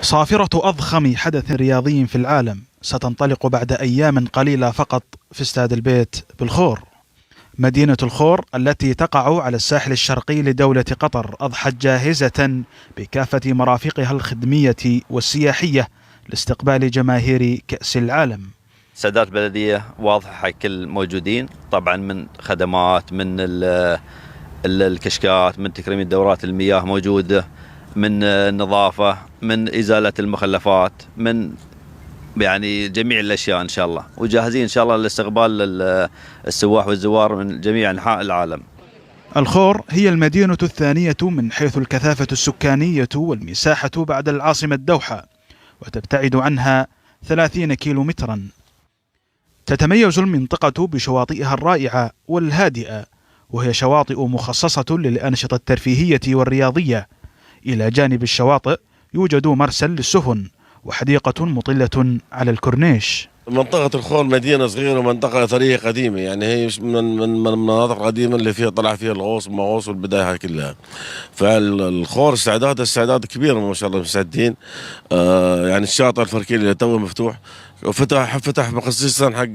صافرة أضخم حدث رياضي في العالم ستنطلق بعد أيام قليلة فقط في استاد البيت بالخور. مدينة الخور التي تقع على الساحل الشرقي لدولة قطر أضحت جاهزة بكافة مرافقها الخدمية والسياحية لاستقبال جماهير كأس العالم. سادات بلدية واضحة حق الموجودين، طبعا من خدمات، من الكشكات، من تكريم دورات المياه موجودة، من النظافة، من إزالة المخلفات، من يعني جميع الأشياء إن شاء الله، وجاهزين إن شاء الله لاستقبال السواح والزوار من جميع أنحاء العالم. الخور هي المدينة الثانية من حيث الكثافة السكانية والمساحة بعد العاصمة الدوحة، وتبتعد عنها 30 كيلومترا. تتميز المنطقة بشواطئها الرائعة والهادئة، وهي شواطئ مخصصة للأنشطة الترفيهية والرياضية. إلى جانب الشواطئ يوجد مرسل للسفن وحديقة مطلة على الكورنيش. منطقة الخور مدينة صغيرة ومنطقة أثرية قديمة، يعني هي من المناطق القديمة اللي فيها طلع فيها الغوص والمغوص والبداية كلها. فالخور استعداد كبير ما شاء الله، مستعدين. يعني الشاطئ الفركيلي اللي توه مفتوح فتح خصيصا حق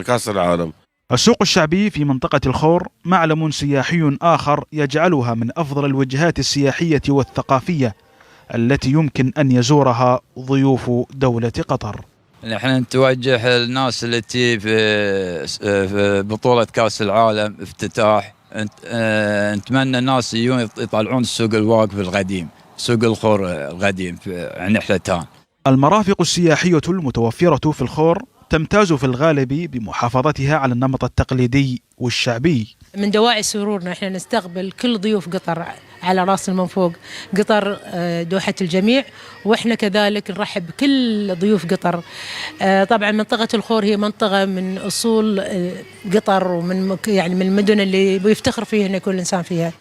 كأس العالم. السوق الشعبي في منطقة الخور معلم سياحي آخر يجعلها من أفضل الوجهات السياحية والثقافية التي يمكن أن يزورها ضيوف دولة قطر. نحن نتوجه للناس التي في بطولة كأس العالم افتتاح، نتمنى الناس يطلعون السوق الواقف القديم، سوق الخور القديم في نحلتان. المرافق السياحية المتوفرة في الخور تمتاز في الغالب بمحافظتها على النمط التقليدي والشعبي. من دواعي سرورنا احنا نستقبل كل ضيوف قطر على راسنا من فوق. قطر دوحة الجميع، واحنا كذلك نرحب بكل ضيوف قطر. طبعا منطقة الخور هي منطقة من اصول قطر، ومن يعني من المدن اللي بيفتخر فيها ان يكون الانسان فيها.